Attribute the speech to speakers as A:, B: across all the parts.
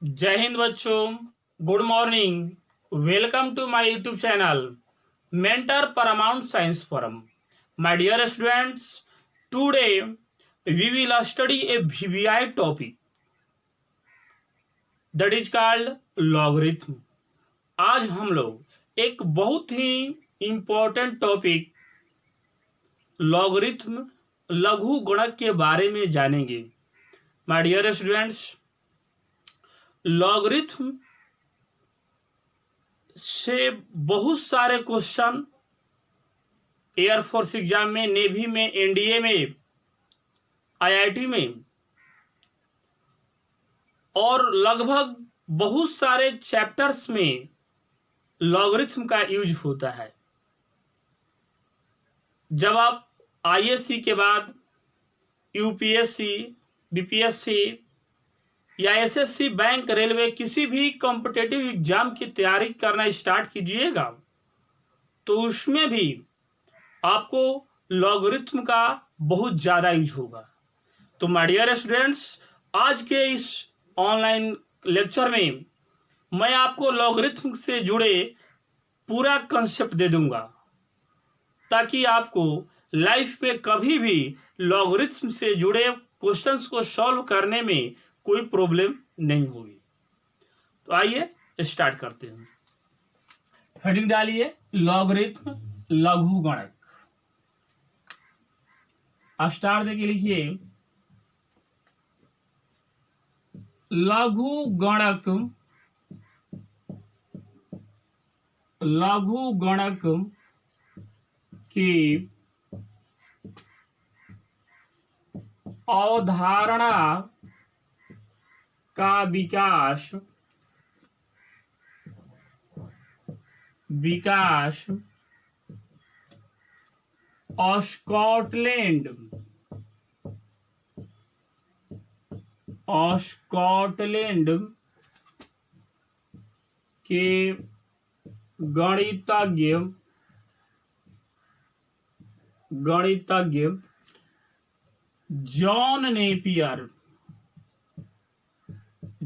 A: जय हिंद बच्चों, good morning. Welcome to my YouTube channel mentor paramount science forum. My dear students, today we will study a VVI topic that is called logarithm. आज हम लोग एक बहुत ही important topic logarithm लघु गुणक के बारे में जानेंगे। माय डियर स्टूडेंट्स, लॉगरिथम से बहुत सारे क्वेश्चन एयरफोर्स एग्जाम में, नेवी में, एनडीए में, आईआईटी में और लगभग बहुत सारे चैप्टर्स में लॉगरिथम का यूज होता है। जब आप आईएससी के बाद यूपीएससी, बीपीएससी या एसएससी, बैंक, रेलवे, किसी भी कॉम्पिटिटिव एग्जाम की तैयारी करना स्टार्ट कीजिएगा तो उसमें भी आपको लॉगरिथम का बहुत ज़्यादा यूज होगा। तो माय डियर स्टूडेंट्स, आज के इस ऑनलाइन लेक्चर में मैं आपको लॉगरिथम से जुड़े पूरा कंसेप्ट दे दूंगा ताकि आपको लाइफ में कभी भी लॉगरिथम से जुड़े क्वेश्चंस को सॉल्व करने में कोई प्रॉब्लम नहीं होगी। तो आइए स्टार्ट करते हैं। हेडिंग डालिए लॉगरिथम लघु गुणक। स्टार्ट देके लिखिए लघु गुणक। लघु गुणक की अवधारणा का विकास स्कॉटलैंड के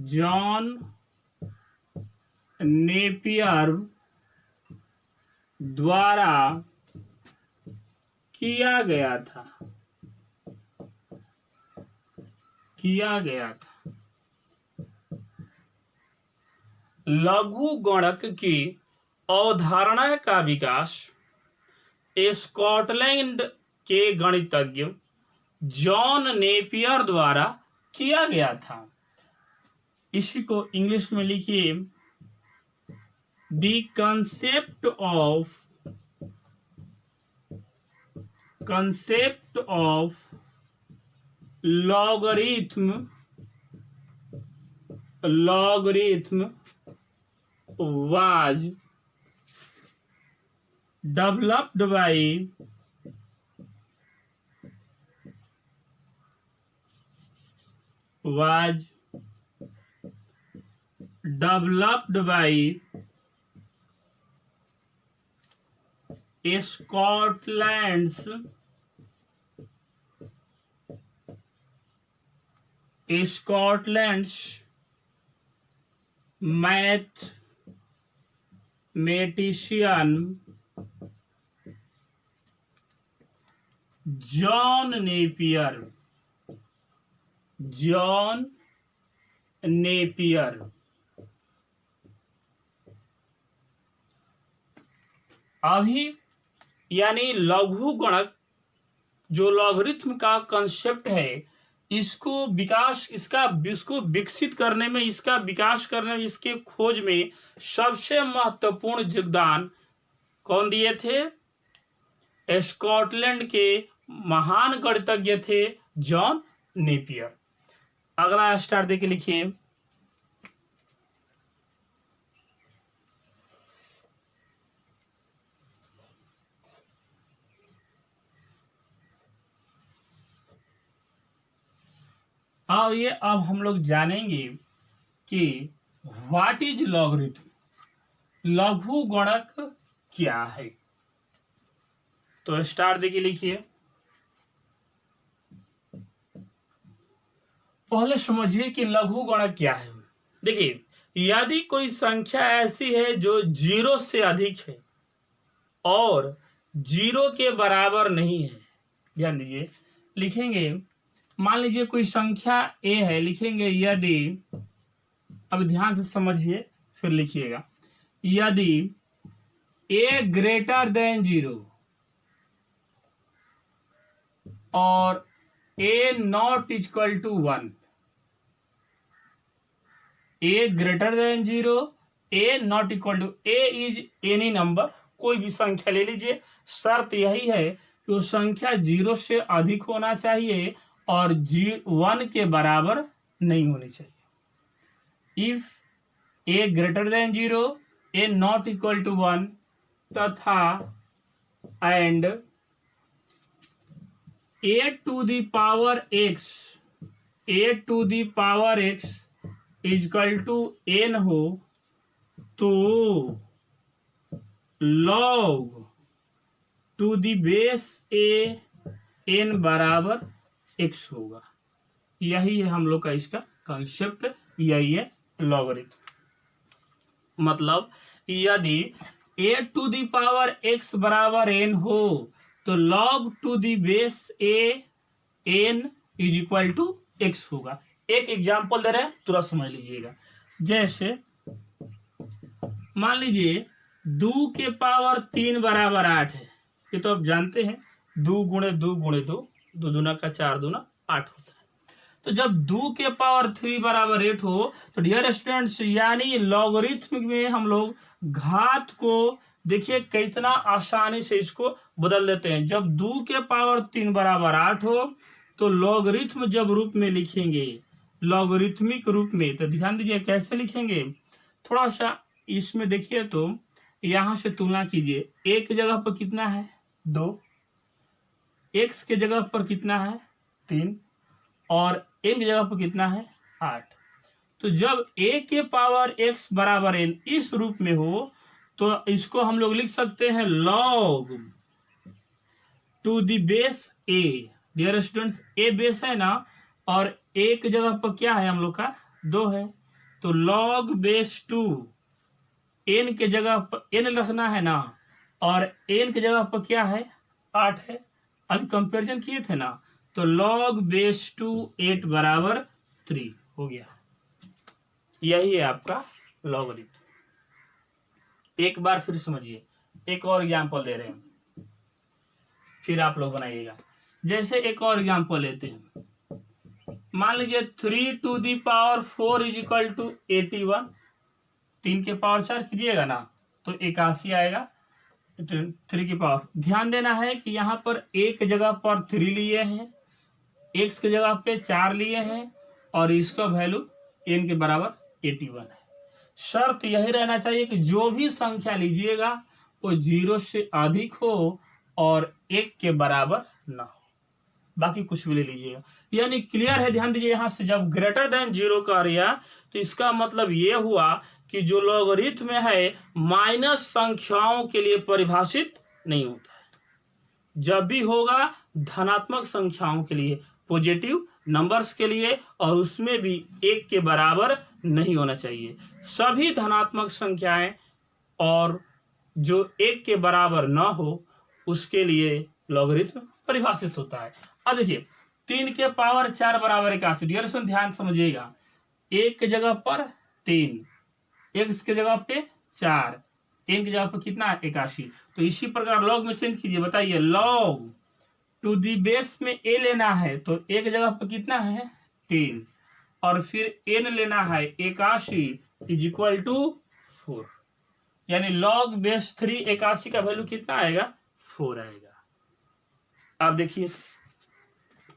A: गणितज्ञ जॉन नेपियर द्वारा किया गया था। लघु गुणक की अवधारणा का विकास स्कॉटलैंड के गणितज्ञ जॉन नेपियर द्वारा किया गया था। इसी को इंग्लिश में लिखिए the concept of logarithm was developed by Scotland's mathematician John Napier. अभी यानी लघु गुणक जो लॉगरिथम का कंसेप्ट है, इसको विकसित करने में, इसका विकास करने में, इसके खोज में सबसे महत्वपूर्ण योगदान कौन दिए थे? स्कॉटलैंड के महान गणितज्ञ थे जॉन नेपियर। अगला स्टार देके लिखिए अब हम लोग जानेंगे कि व्हाट इज लॉगरिथम, लघु गुणक क्या है। तो स्टार देखिए, लिखिए पहले समझिए कि लघु गुणक क्या है। देखिए, यदि कोई संख्या ऐसी है जो 0 से अधिक है और 0 के बराबर नहीं है, ध्यान दीजिए, लिखेंगे, मान लीजिए कोई संख्या ए है, लिखेंगे यदि, अब ध्यान से समझिए फिर लिखिएगा, यदि ए ग्रेटर देन 0 और A not equal to 1, A greater then 0, A not equal to, A is any number, कोई भी संख्या ले लीजिए, शर्त यही है कि वो संख्या 0 से अधिक होना चाहिए और 1 के बराबर नहीं होनी चाहिए। If a greater then 0, A not equal to 1 तथा and a to the power x, a to the power x इजकल टू n हो तो log to the base a n बराबर x होगा। यही है हम लोग का इसका कंसेप्ट, यही है लॉगरिथम। मतलब यदि a to the power x बराबर n हो तो log to the base a n is equal to x होगा। एक एग्जाम्पल दे रहे हैं, तुरंत समझ लीजिएगा। जैसे मान लीजिए 2 के पावर 3 बराबर 8 है, ये तो आप जानते हैं, 2 गुणे 2 गुणे 2, 2 दूना का 4 दूना 8 होता है। तो जब 2 के पावर 3 बराबर 8 हो तो डियर स्टूडेंट्स, यानी लॉगरिथम में हम लोग घात को देखिए कितना आसानी से इसको बदल देते हैं। जब 2 के पावर 3 बराबर 8 हो तो लॉगरिथम जब रूप में लिखेंगे, लॉगरिथमिक रूप में, तो ध्यान दीजिए कैसे लिखेंगे, थोड़ा सा इसमें देखिए तो यहां से तुलना कीजिए, एक जगह पर कितना है 2, x के जगह पर कितना है 3 और n की जगह पर कितना है 8। तो जब a के पावर x बराबर n इस रूप में हो तो इसको हम लोग लिख सकते हैं log to the base a। Dear students, a base है ना, और a की जगह पर क्या है हम लोग का 2 है, तो log बेस 2, n के जगह पर n रखना है ना, और n की जगह पर क्या है 8 है। अभी कंपैरिजन किए थे ना, तो log बेस 2 8 बराबर 3 हो गया। यही है आपका लॉगरिथम। एक बार फिर समझिए, एक और एग्जांपल दे रहे हैं, फिर आप लोग बनाइएगा। जैसे एक और एग्जांपल लेते हैं, मान लीजिए 3 to the power 4 is equal to 81, 3 के पावर 4 कीजिएगा ना तो 81 आएगा, 3 की पावर। ध्यान देना है कि यहाँ पर एक जगह पर 3 लिए हैं, x की जगह पे 4 लिए हैं और इसका वैल्यू n के बराबर 81 है। शर्त यही रहना चाहिए कि जो भी संख्या लीजिएगा वो 0 से अधिक हो और 1 के बराबर ना हो, बाकी कुछ भी ले लीजिएगा। यानी क्लियर है, ध्यान दीजिए, यहां से जब ग्रेटर देन 0 का रिया तो इसका मतलब ये हुआ कि जो लॉगरिथम में है माइनस संख्याओं के लिए परिभाषित नहीं होता है। जब भी होगा धनात्मक संख्याओं के लिए, पॉजिटिव नंबर्स के लिए, और उसमें भी 1 के बराबर नहीं होना चाहिए। सभी धनात्मक संख्याएं और जो 1 के बराबर ना हो उसके लिए लॉगरिथम परिभाषित होता है। अब देखिए 3 के पावर 4 बराबर 81, डियर स्टूडेंट ध्यान समझिएगा, 1 की जगह पर 3, x की जगह पे 4, n की जगह पर कितना है 81। तो इसी प्रकार लॉग में चेंज कीजिए, बताइए लॉग टू दी बेस में a लेना है तो a की जगह पर कितना है 3 और फिर n लेना है 81 इज इक्वल टू 4, यानी लॉग बेस 3 81 का वैल्यू कितना आएगा 4 आएगा। अब देखिए,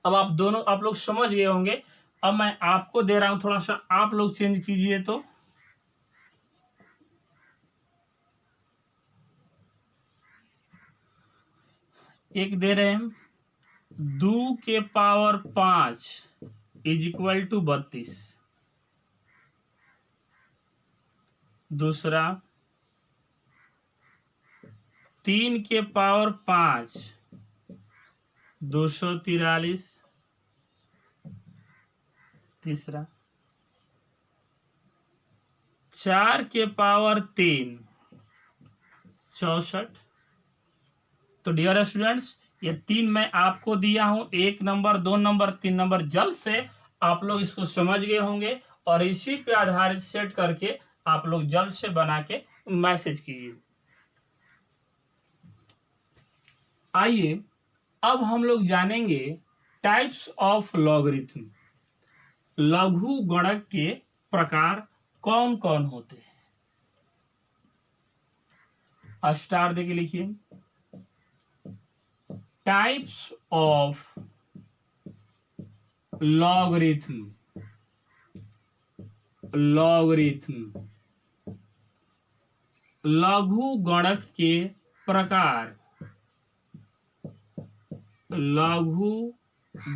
A: अब आप दोनों आप लोग समझ गए होंगे। अब मैं आपको दे रहा हूं, थोड़ा सा आप लोग चेंज कीजिए। तो एक दे रहे हैं 2 के पावर 5 इज इक्वल टू 32, दूसरा 3 के पावर 5 243, तीसरा 4 के पावर 3 64। तो डियर स्टूडेंट्स, ये 3 मैं आपको दिया हूं, 1 नंबर, 2 नंबर, 3 नंबर। जल्द से आप लोग इसको समझ गए होंगे और इसी पे आधारित सेट करके आप लोग जल्द से बना के मैसेज कीजिए। आइए अब हम लोग जानेंगे टाइप्स ऑफ लॉगरिथम। लघु गणक के प्रकार कौन कौन होते हैं। स्टार देके लिखिए, टाइप्स ऑफ लॉगरिथम। लॉगरिथम लघु गणक के प्रकार। लघु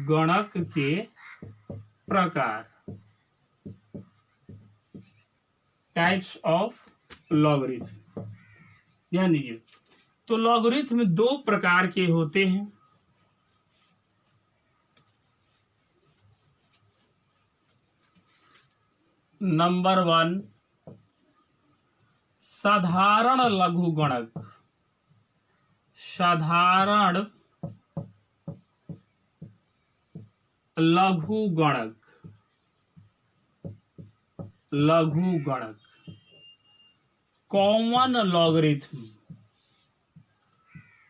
A: गणक के प्रकार, टाइप्स ऑफ लॉगरिथम। ध्यान दीजिए, तो लॉगरिथम 2 प्रकार के होते हैं। नंबर 1, साधारण लघु गणक। साधारण लघु गणक। लघु गणक, common logarithm.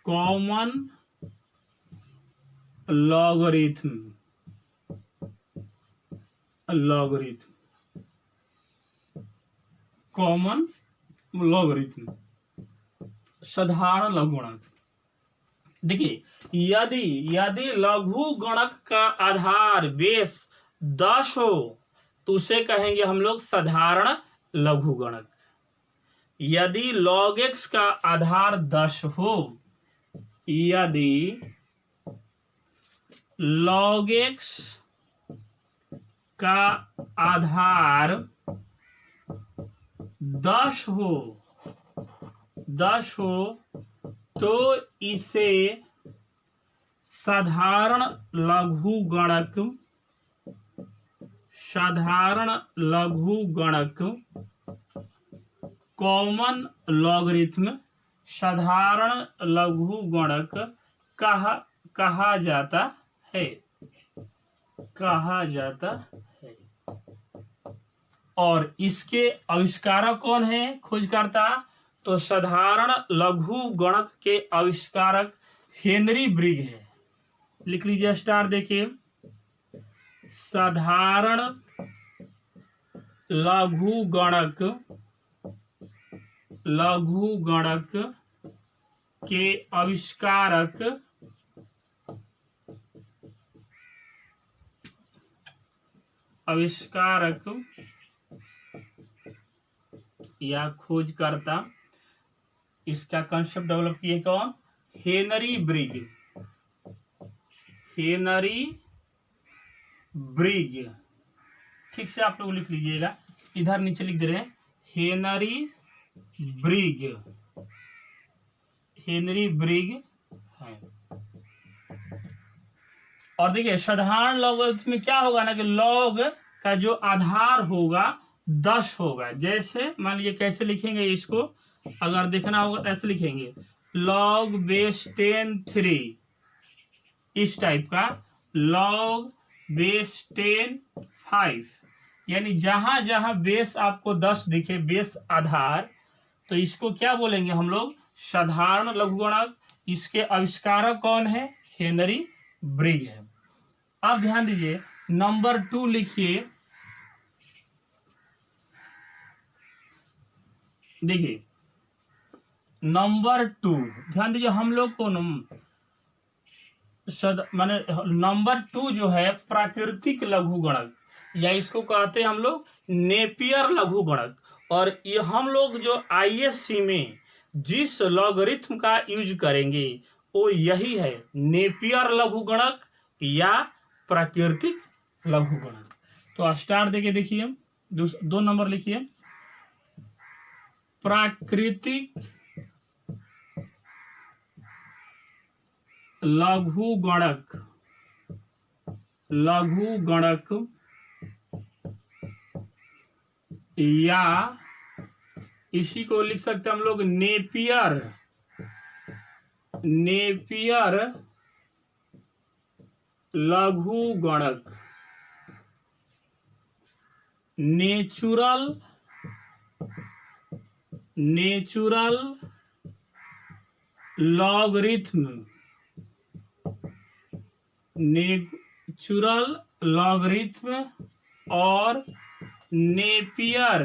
A: Common logarithm. Logarithm, common logarithm, साधारण लघु गणक। देखिए, यदि लघु गणक का आधार बेस 10 हो तो उसे कहेंगे हम लोग साधारण लघु गणक। यदि log x का आधार 10 हो, यदि log x का आधार 10 हो तो इसे साधारण लघु गणक। साधारण लघु गणक, कॉमन लॉगरिथम, साधारण लघु गणक कहा जाता है। कहा जाता है। और इसके आविष्कारक कौन है, खोजकर्ता? तो साधारण लघु गणक के आविष्कारक हेनरी ब्रिग है। लिख लीजिए स्टार, देखिए, साधारण लघु गणक। लघु गणक के आविष्कारक या खोजकर्ता, इसका कंसेप्ट डेवलप किए कौन? हेनरी ब्रिग। हेनरी ब्रिग, ठीक से आप लोग लिख लीजिएगा, इधर नीचे लिख दे रहे हैं हेनरी ब्रिग। हेनरी ब्रिग है। और देखिए, साधारण लॉगरिथम में क्या होगा ना कि लॉग का जो आधार होगा 10 होगा। जैसे मान लीजिए, कैसे लिखेंगे इसको, अगर देखना होगा तो ऐसे लिखेंगे, log बेस 10 3, इस टाइप का। log बेस 10 5, यानी जहां जहां बेस आपको 10 दिखे, बेस आधार, तो इसको क्या बोलेंगे हम लोग? साधारण लघु गणक। इसके आविष्कारक कौन है? हेनरी ब्रिग है। अब ध्यान दीजिए, नंबर 2 लिखिए। देखिए, नंबर 2, ध्यान दीजिए, हम लोग को माने नंबर 2 जो है प्राकृतिक लघु गणक, या इसको कहते हैं हम लोग नेपियर लघु गणक। और ये हम लोग जो आईएससी में जिस लॉगरिथम का यूज करेंगे वो यही है, नेपियर लघु गणक या प्राकृतिक लघु गणक। तो स्टार देके देखिए, 2 नंबर लिखिए, प्राकृतिक लघु गणक। लघु गणक या इसी को लिख सकते हैं हम लोग नेपियर लघुगणक, नेचुरल लॉगरिथम, और नेपियर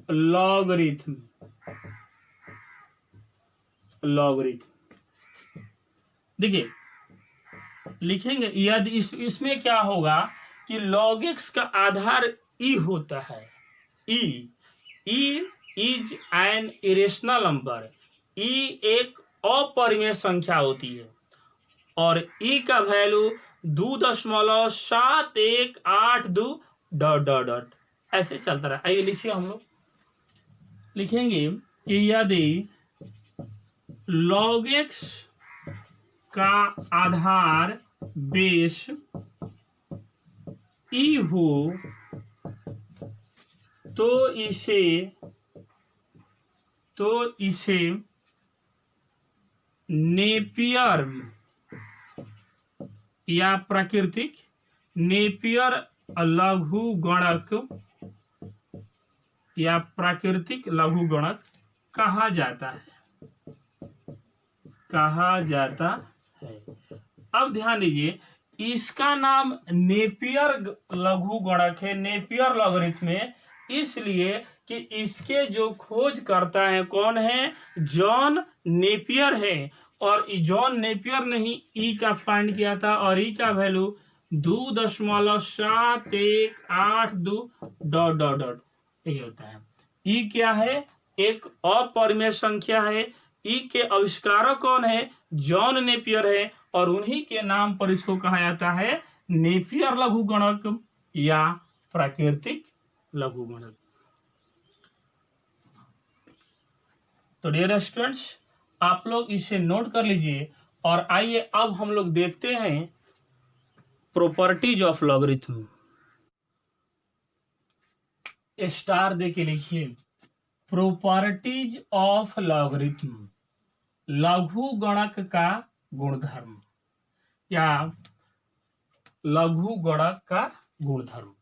A: लॉगरिथम। देखिए लिखेंगे, यदि इसमें क्या होगा कि log x का आधार ई होता है। E is an irrational number. E एक अपरिमेय संख्या होती है और ई का वैल्यू 2.7182 ... ऐसे चलता रहा। आइए लिखिए, हम लोग लिखेंगे कि यदि log x का आधार बेस ई हो तो इसे नेपियर या प्राकृतिक नेपियर लघुगणक या प्राकृतिक लघुगणक कहा जाता है। अब ध्यान दीजिए, इसका नाम नेपियर लघुगणक है, नेपियर लॉगरिथम है, इसलिए कि इसके जो खोज करता है कौन है, जॉन नेपियर है। और जॉन नेपियर ने ही ई का फाइंड किया था और ई का वैल्यू 2.7182 ... यही होता है। ई क्या है, एक अपरिमेय संख्या है। ई के आविष्कारक कौन है, जॉन नेपियर है, और उन्हीं के नाम पर इसको कहा जाता है नेपियर लघुगणक या प्राकृतिक लघुगणक। तो डियर स्टूडेंट्स, आप लोग इसे नोट कर लीजिए और आइए अब हम लोग देखते हैं प्रॉपर्टीज ऑफ लॉगरिथम। स्टार दे के लिखिए, प्रॉपर्टीज ऑफ लॉगरिथम, लघुगणक का गुणधर्म या लघुगणक का गुणधर्म।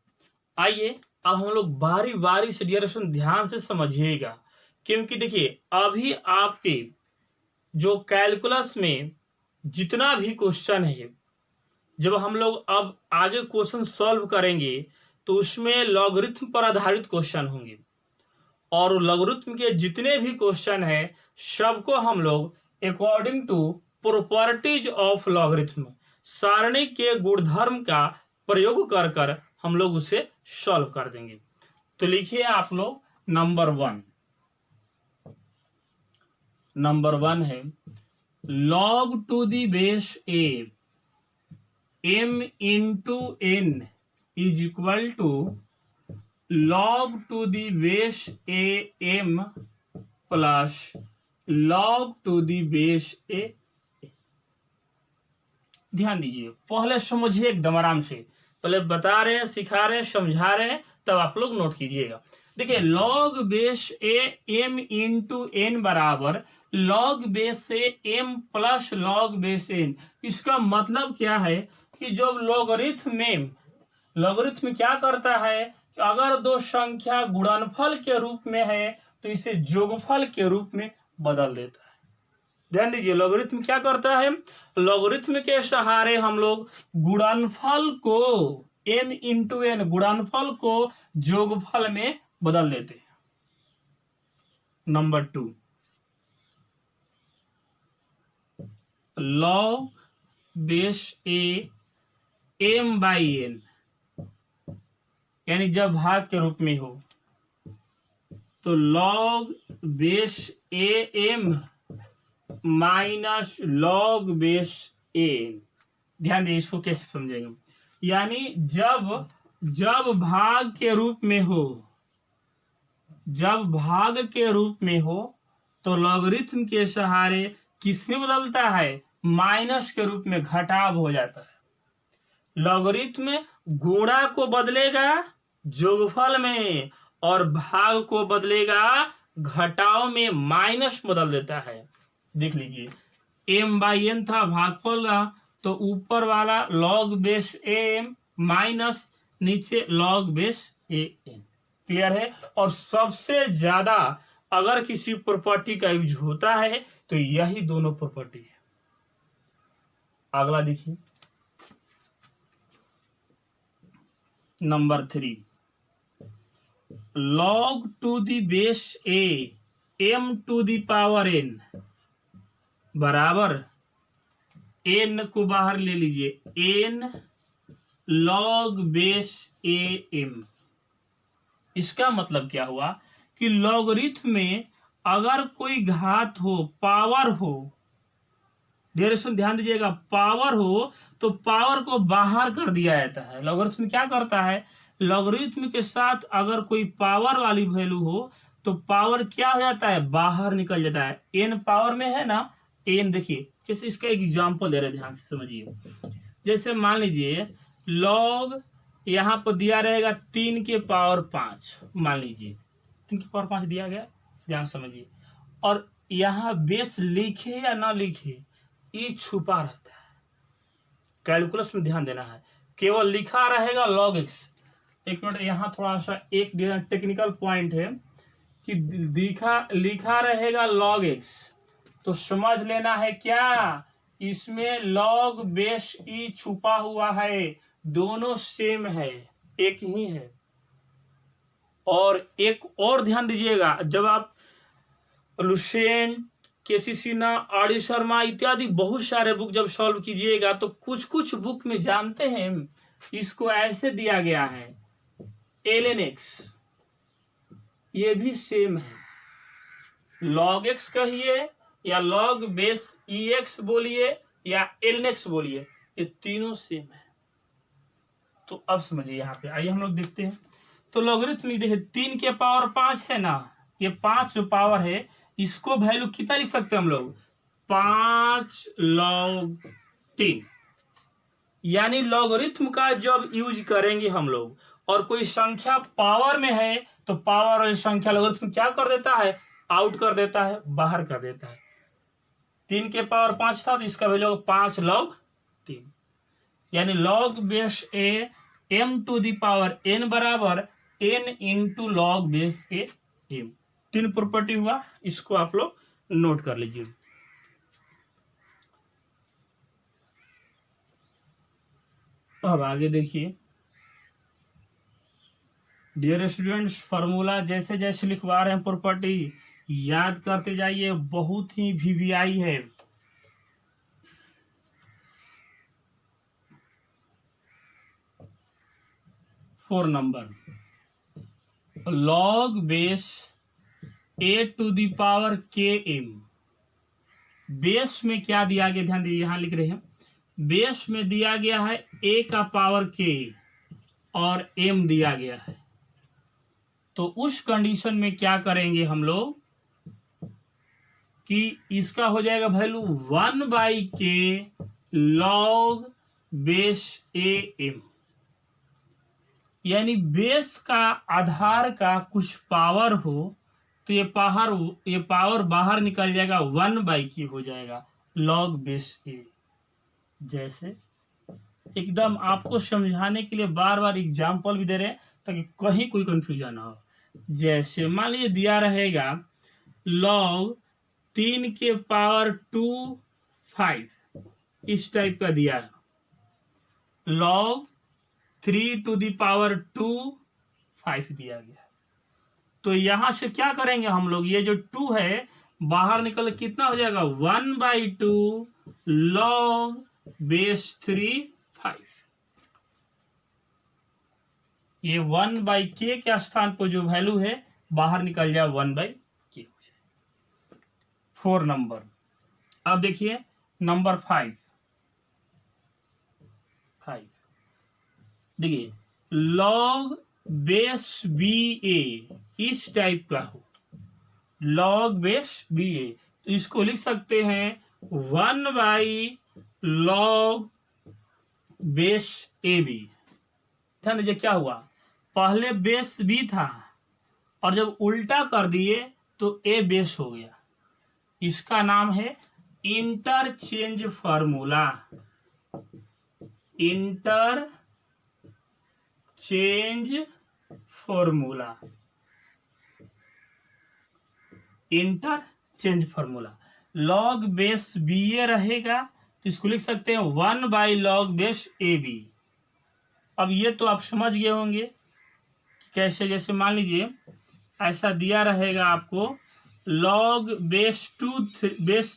A: आइए अब हम लोग बारी बारी से डियर स्टूडेंट ध्यान से समझिएगा, क्योंकि देखिए अभी आपके जो कैलकुलस में जितना भी क्वेश्चन है, जब हम लोग अब आगे क्वेश्चन सॉल्व करेंगे तो उसमें लॉगरिथम पर आधारित क्वेश्चन होंगे, और लॉगरिथम के जितने भी क्वेश्चन है सबको हम लोग according to properties of logarithm, सारणी के गुणधर्म का प्रयोग कर कर हम लोग उसे सॉल्व कर देंगे। तो लिखिए आप लोग, नंबर वन है log to the base A m into n is equal to log to the base A m plus log to the base A. ध्यान दीजिए, पहले समझिए एकदम आराम से, पहले बता रहे हैं, सिखा रहे हैं, समझा रहे हैं, तब आप लोग नोट कीजिएगा। देखिए log base A m into n बराबर log बेस से m plus log base n। इसका मतलब क्या है कि जब लॉगरिथम क्या करता है कि अगर दो संख्या गुणनफल के रूप में है तो इसे जोगफल के रूप में बदल देता है। ध्यान दीजिए, लॉगरिथम क्या करता है, लॉगरिथम के सहारे हम लोग गुणनफल को m इंटू n, गुणनफल को जोगफल में बदल देते हैं। Number 2, log base A m by n, यानी जब भाग के रूप में हो तो log base A m minus log base A. ध्यान दीजिए, इसको कैसे समझेंगे, यानी जब भाग के रूप में हो, तो लॉगरिथम के सहारे किस में बदलता है, माइनस के रूप में, घटाव हो जाता है। लॉगरिथम गुणा को बदलेगा जोगफल में, और भाग को बदलेगा घटाव में, माइनस बदल देता है। देख लीजिए m/n था भागफल का, तो ऊपर वाला log बेस m माइनस नीचे log बेस an। क्लियर है। और सबसे ज्यादा अगर किसी प्रॉपर्टी का यूज होता है तो यही दोनों प्रॉपर्टी है। अगला देखिए number 3, log to the base a m to the power n बराबर n को बाहर ले लीजिए n log base a m। इसका मतलब क्या हुआ कि लॉगरिथम में अगर कोई घात हो, पावर हो, डेरिवेशन ध्यान दीजिएगा, पावर हो तो पावर को बाहर कर दिया जाता है। लॉगरिथम क्या करता है, लॉगरिथम के साथ अगर कोई पावर वाली वैल्यू हो तो पावर क्या हो जाता है, बाहर निकल जाता है। एन पावर में है ना, एन देखिए, जैसे इसका एग्जांपल दे रहे, ध्यान से समझिए। जैसे मान लीजिए लॉग यहाँ पर दिया रहेगा 3 के पावर 5, मान लीजिए 3 के पावर 5 दिया गया, ध्यान समझिए। और यहाँ बेस लिखे या ना लिखे, ई छुपा रहता है। कैलकुलस में ध्यान देना है, केवल लिखा रहेगा log x। एक मिनट, यहाँ थोड़ा सा एक टेक्निकल पॉइंट है कि लिखा रहेगा log x, तो समझ लेना है क्या, इसमें log बेस ई छुपा हुआ है, दोनों सेम है, एक ही है। और एक और ध्यान दीजिएगा, जब आप लुसेंट, केसी सिन्हा, आर डी शर्मा इत्यादि बहुत सारे बुक जब सॉल्व कीजिएगा तो कुछ कुछ बुक में जानते हैं इसको ऐसे दिया गया है ln x, ये भी सेम है। log x कहिए या log बेस ex बोलिए या ln x बोलिए, ये तीनों सेम है। तो अब समझिए, यहाँ पे आइए हम लोग देखते हैं। तो लॉगरिथम देखिए 3 के पावर 5 है ना, ये 5 जो पावर है इसको वैल्यू कितना लिख सकते हैं हम लोग, 5 log 3। यानी लॉगरिथम का जब यूज करेंगे हम लोग और कोई संख्या पावर में है तो पावर और संख्या लॉगरिथम क्या कर देता है, आउट कर देता है, बाहर कर देता है। 3 के पावर 5 था तो इसका वैल्यू 5 log 3, यानी log base a m to the power n बराबर n into log base a m। 3 property हुआ, इसको आप लोग नोट कर लीजिए। अब आगे देखिए, डियर स्टूडेंट्स, फॉर्मूला जैसे जैसे लिखवा रहे हैं प्रॉपर्टी याद करते जाइए, बहुत ही वीवीआई है। Four number, log base a to the power k m। Base में क्या दिया गया, ध्यान दीजिए, यहां लिख रहे हैं बेस में दिया गया है a का पावर k और m दिया गया है। तो उस कंडीशन में क्या करेंगे हम लोग कि इसका हो जाएगा value 1/k log base a m। यानी बेस का आधार का कुछ पावर हो तो ये पावर बाहर निकल जाएगा, 1/k हो जाएगा log बेस a। जैसे एकदम आपको समझाने के लिए बार बार एग्जाम्पल भी दे रहे हैं ताकि कहीं कोई कंफ्यूजन ना हो। जैसे मान लीजिए दिया रहेगा log 3 के पावर 2 5, इस टाइप का दिया है, log 3 टू दी पावर 2 5 दिया गया। तो यहां से क्या करेंगे हम लोग, ये जो 2 है बाहर निकल कितना हो जाएगा, 1/2 log बेस 3 5। ये 1/k के स्थान पर जो वैल्यू है बाहर निकल जाए 1/k हो जाए। 4 नंबर। अब देखिए नंबर 5 देखिए log बेस ba इस टाइप का हो, log बेस ba, तो इसको लिख सकते हैं 1/log बेस ab। ध्यान दीजिए क्या हुआ, पहले बेस बी था और जब उल्टा कर दिए तो ए बेस हो गया। इसका नाम है interchange formula. Interchange formula, interchange formula. Log base B A रहेगा तो इसको लिख सकते हैं 1/log बेस ए बी। अब ये तो आप समझ गए होंगे कैसे। जैसे मान लीजिए ऐसा दिया रहेगा आपको, log बेस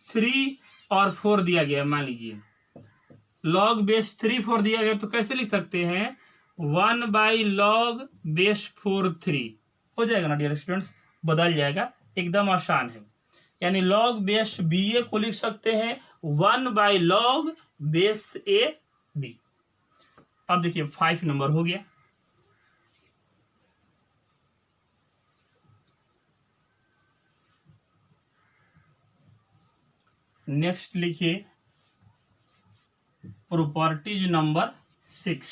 A: 3 और 4 दिया गया। मान लीजिए log बेस 3 4 दिया गया तो कैसे लिख सकते हैं 1/log बेस 4 3 हो जाएगा ना डियर स्टूडेंट्स, बदल जाएगा, एकदम आसान है। यानी log बेस बी ए को लिख सकते हैं 1/log बेस ए बी। अब देखिए 5 नंबर हो गया। नेक्स्ट लिखिए प्रॉपर्टीज नंबर 6।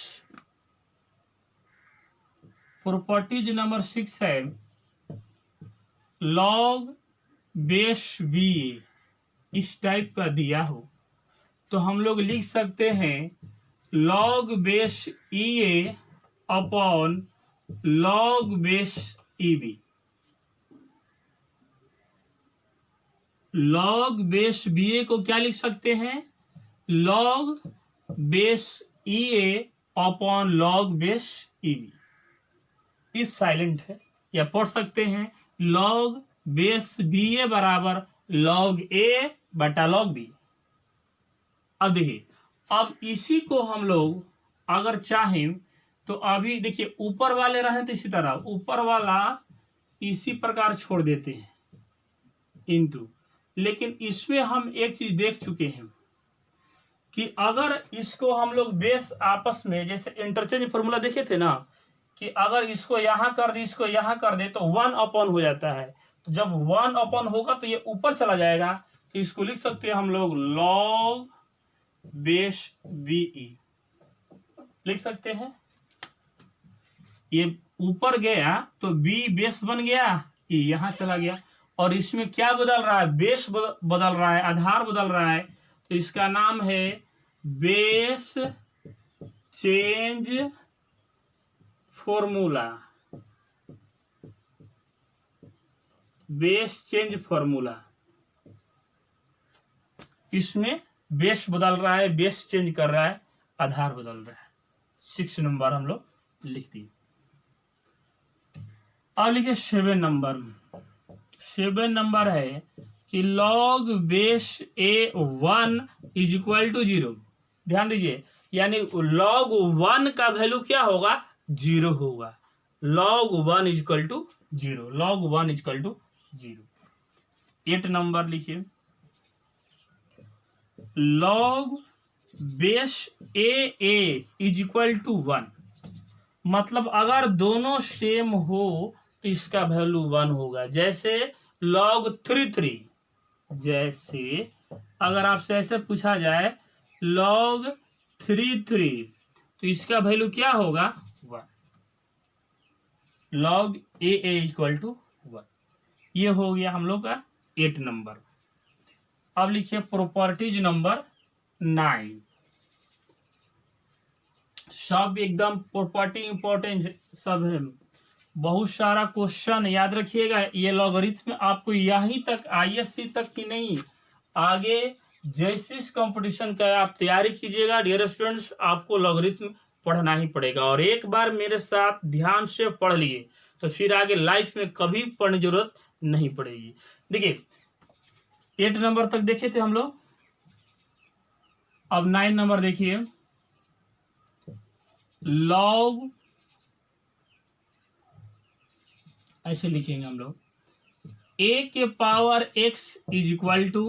A: प्रॉपर्टीज नंबर 6 है log बेस बी ए इस टाइप का दिया हो तो हम लोग लिख सकते हैं log base e a upon log base e b. log base B a को क्या लिख सकते हैं log base e a upon log base e b. इस साइलेंट है, या पढ़ सकते हैं log बेस बी ए बराबर log ए बटा log बी। अब देखिए, अब इसी को हम लोग अगर चाहें तो अभी देखिए ऊपर वाले रहे तो इसी तरह ऊपर वाला इसी प्रकार छोड़ देते हैं इंटू, लेकिन इसमें हम एक चीज देख चुके हैं कि अगर इसको हम लोग बेस आपस में जैसे इंटरचेंज फॉर्मूला देखे थे ना, कि अगर इसको यहां कर दे इसको यहां कर दे तो 1 हो जाता है। तो जब 1 होगा तो ये ऊपर चला जाएगा, तो इसको लिख सकते हैं हम लोग log बेस बीई लिख सकते हैं। ये ऊपर गया तो बी बेस बन गया, ये यहां चला गया, और इसमें क्या बदल रहा है बेस बदल रहा है, आधार बदल रहा है, तो इसका नाम है base change formula. Base change formula, इसमें बेस बदल रहा है, बेस चेंज कर रहा है, आधार बदल रहा है। 6 नंबर हम लोग लिख दिए। अब लिखिए 7 नंबर। 7 नंबर है कि log base a 1 is equal to 0। ध्यान दीजिए, यानी log 1 का वैल्यू क्या होगा 0 होगा। log 1 is equal to 0, log 1 is equal to 0। 8 number लिखिए log base a is equal to 1। मतलब अगर दोनों सेम हो तो इसका वैल्यू 1 होगा। जैसे log 3 जैसे अगर आपसे ऐसे पूछा जाए log 3 तो इसका वैल्यू क्या होगा 1। log A equal to 1। ये हो गया हम लोग का 8 नंबर। अब लिखिए प्रॉपर्टीज नंबर 9। सब एकदम प्रॉपर्टी इंपॉर्टेंट सब है, बहुत सारा क्वेश्चन याद रखिएगा। ये लॉगरिथम आपको यहीं तक आईएससी तक ही नहीं, आगे जैसे इस कंपटीशन का आप तैयारी कीजिएगा डियर स्टूडेंट्स, आपको लॉगरिथम पढ़ना ही पड़ेगा। और एक बार मेरे साथ ध्यान से पढ़ लिए तो फिर आगे लाइफ में कभी पढ़ने की जरूरत नहीं पड़ेगी। देखिए 8 नंबर तक देखे थे हम लोग। अब 9 नंबर देखिए log, ऐसे लिखेंगे हम लोग a के power x is equal to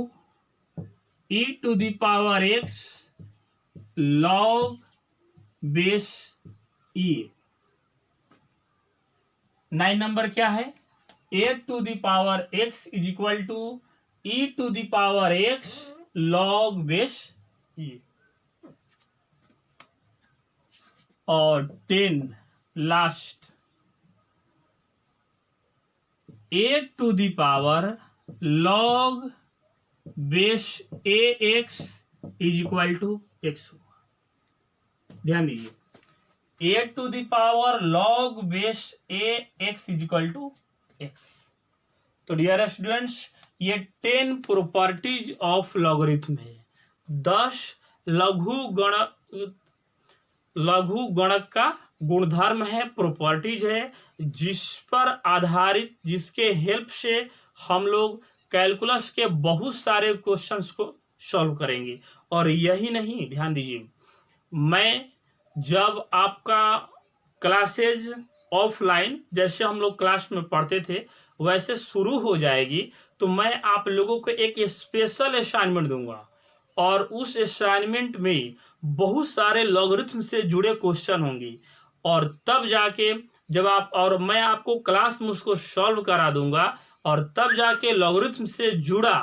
A: e to the power x log base e। 9 नंबर क्या है a to the power x is equal to e to the power x log base e। और 10 last a to the power log base a x is equal to x होगा। ध्यान दीजिए, a to the power log base a x is equal to x. तो dear students, ये 10 properties of logarithm है। 10 लघु गणक का गुणधर्म है, प्रॉपर्टीज है, जिस पर आधारित, जिसके हेल्प से हम लोग कैलकुलस के बहुत सारे क्वेश्चंस को सॉल्व करेंगे। और यही नहीं, ध्यान दीजिए, मैं जब आपका क्लासेज ऑफलाइन जैसे हम लोग क्लास में पढ़ते थे वैसे शुरू हो जाएगी, तो मैं आप लोगों को एक स्पेशल असाइनमेंट दूंगा और उस असाइनमेंट में बहुत सारे लॉगरिथम से जुड़े क्वेश्चन होंगे। और तब जाके जब आप, और मैं आपको क्लास में उसको सॉल्व करा दूंगा, और तब जाके लॉगरिथम से जुड़ा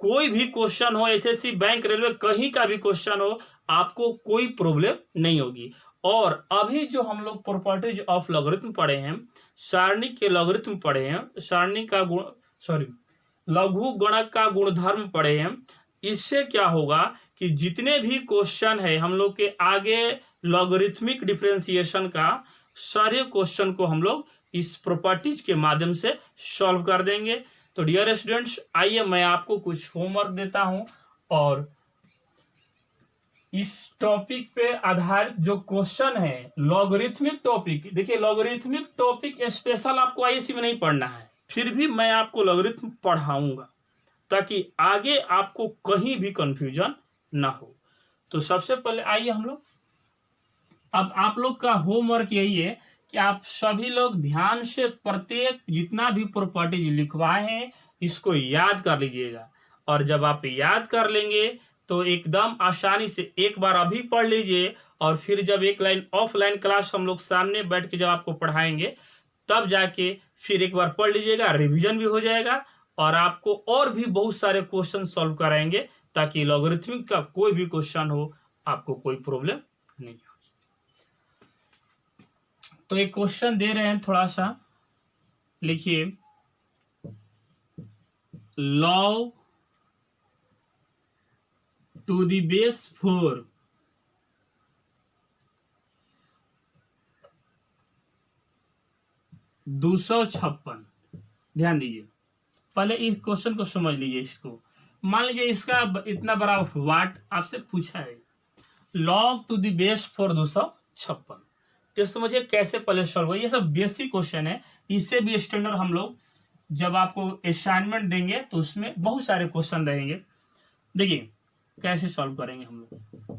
A: कोई भी क्वेश्चन हो, एसएससी, बैंक, रेलवे, कहीं का भी क्वेश्चन हो, आपको कोई प्रॉब्लम नहीं होगी। और अभी जो हम लोग प्रॉपर्टीज ऑफ लॉगरिथम पढ़े हैं, सारणी के लॉगरिथम पढ़े हैं, सारणी का गुण, सॉरी, लघु गणक का गुणधर्म पढ़े हैं, इससे क्या होगा कि जितने भी क्वेश्चन है हम लोग के आगे लॉगरिथमिक डिफरेंशिएशन का, सारे क्वेश्चन को हम लोग इस प्रॉपर्टीज के माध्यम से सॉल्व कर देंगे। तो डियर स्टूडेंट्स, आइए मैं आपको कुछ होमवर्क देता हूं, और इस टॉपिक पे आधारित जो क्वेश्चन है लॉगरिथमिक टॉपिक, देखिए लॉगरिथमिक टॉपिक स्पेशल आपको आईएससी में नहीं पढ़ना है, फिर भी मैं आपको लॉगरिथम पढ़ाऊंगा ताकि आगे आपको कहीं भी कंफ्यूजन ना हो। तो सबसे पहले आइए हम लोग, अब आप लोग का होमवर्क यही है कि आप सभी लोग ध्यान से प्रत्येक जितना भी प्रॉपर्टीज लिखवाए हैं इसको याद कर लीजिएगा। और जब आप याद कर लेंगे तो एकदम आसानी से एक बार अभी पढ़ लीजिए, और फिर जब एक लाइन ऑफलाइन क्लास हम लोग सामने बैठ के जब आपको पढ़ाएंगे तब जाके फिर एक बार पढ़ लीजिएगा, रिवीजन भी हो जाएगा, और आपको और भी बहुत सारे क्वेश्चन सॉल्व कराएंगे ताकि लॉगरिथमिक का कोई भी क्वेश्चन हो आपको कोई प्रॉब्लम नहीं होगी। तो एक क्वेश्चन दे रहे हैं, थोड़ा सा लिखिए, लॉग टू द बेस 4 256। ध्यान दीजिए, पहले इस क्वेश्चन को समझ लीजिए। इसको मान लीजिए इसका इतना बड़ा वाट आपसे पूछा है, लॉग टू द बेस 4 256, तो समझिए कैसे पहले सॉल्व हो। ये सब बेसिक क्वेश्चन है, इससे भी स्टैंडर्ड हम लोग जब आपको असाइनमेंट देंगे तो उसमें बहुत सारे क्वेश्चन रहेंगे। देखिए कैसे सॉल्व करेंगे हम लोग।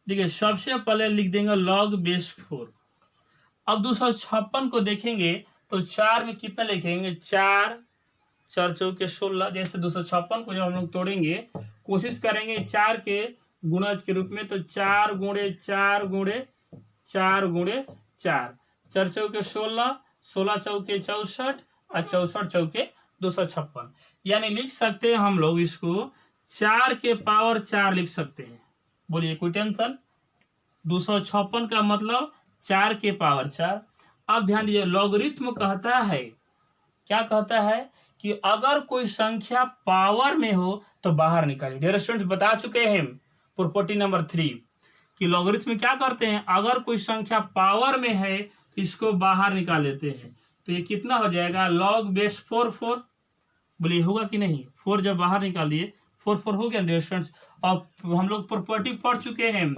A: देखिए सबसे पहले लिख देंगे लॉग बेस 4। अब 256 को देखेंगे तो 4 में कितना लिखेंगे, 4 4 चौके 16। जैसे 256 को जब हम लोग तोड़ेंगे, कोशिश करेंगे 4 के गुणज के रूप में, तो 4 गुणे 4 गुणे 4 गुणे 4, 4 चौके 16, 16 चौके 64 और 64 चौके 256। यानी लिख सकते हैं हम लोग इसको 4 के पावर 4 लिख सकते हैं। बोलिए कोई टेंशन। 256 का मतलब 4 के पावर 4। अब ध्यान दीजिए, लॉगरिथम कहता है, क्या कहता है कि अगर कोई संख्या पावर में हो तो बाहर निकालिए। डियर स्टूडेंट्स, बता चुके हैं प्रॉपर्टी नंबर 3 कि लॉगरिथम में क्या करते हैं, अगर कोई संख्या पावर में है इसको बाहर निकाल देते हैं। तो ये कितना हो जाएगा, लॉग बेस 4 4। बोलिए होगा कि नहीं, 4 जब बाहर निकाल दिए 4 4 हो गया डियर स्टूडेंट्स। अब हम लोग प्रॉपर्टी पढ़ चुके हैं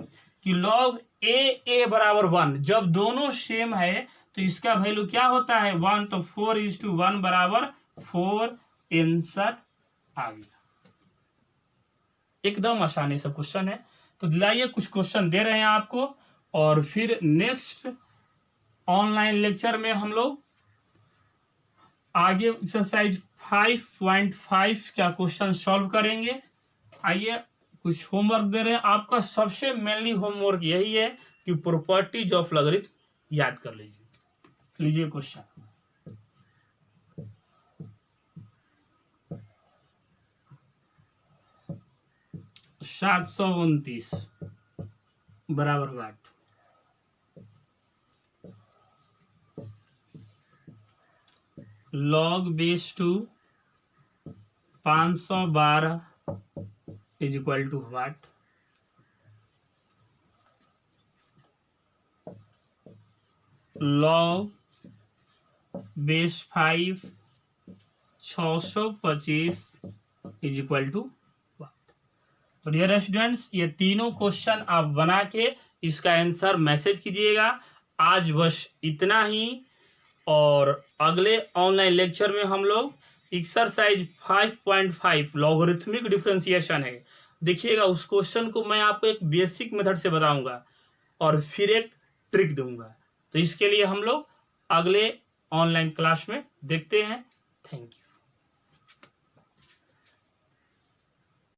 A: कि लॉग ए बराबर 1, जब दोनों सेम है तो इसका वैल्यू क्या होता है, 1। तो 4:1 बराबर 4 आंसर आ गया। एकदम आसानी से क्वेश्चन है। तो दिलाइए, कुछ क्वेश्चन दे रहे हैं आपको, और फिर नेक्स्ट ऑनलाइन लेक्चर में हम लोग आगे एक्सरसाइज 5.5 का क्वेश्चन सॉल्व करेंगे। आइए कुछ होमवर्क दे रहे हैं आपका। सबसे मेनली होमवर्क यही है कि प्रॉपर्टीज ऑफ लॉगरिथम याद कर लीजिए। लीजिए क्वेश्चन, 729 बराबर वाट। log base 2 512 is equal to what? log base 5 625 is equal to what? तो डियर स्टूडेंट्स, ये तीनों क्वेश्चन आप बना के इसका आंसर मैसेज कीजिएगा। आज बस इतना ही, और अगले ऑनलाइन लेक्चर में हम लोग एक्सरसाइज 5.5 लॉगरिथमिक डिफरेंशिएशन है, देखिएगा उस क्वेश्चन को मैं आपको एक बेसिक मेथड से बताऊंगा और फिर एक ट्रिक दूंगा। तो इसके लिए हम लोग अगले ऑनलाइन क्लास में देखते हैं। Thank you.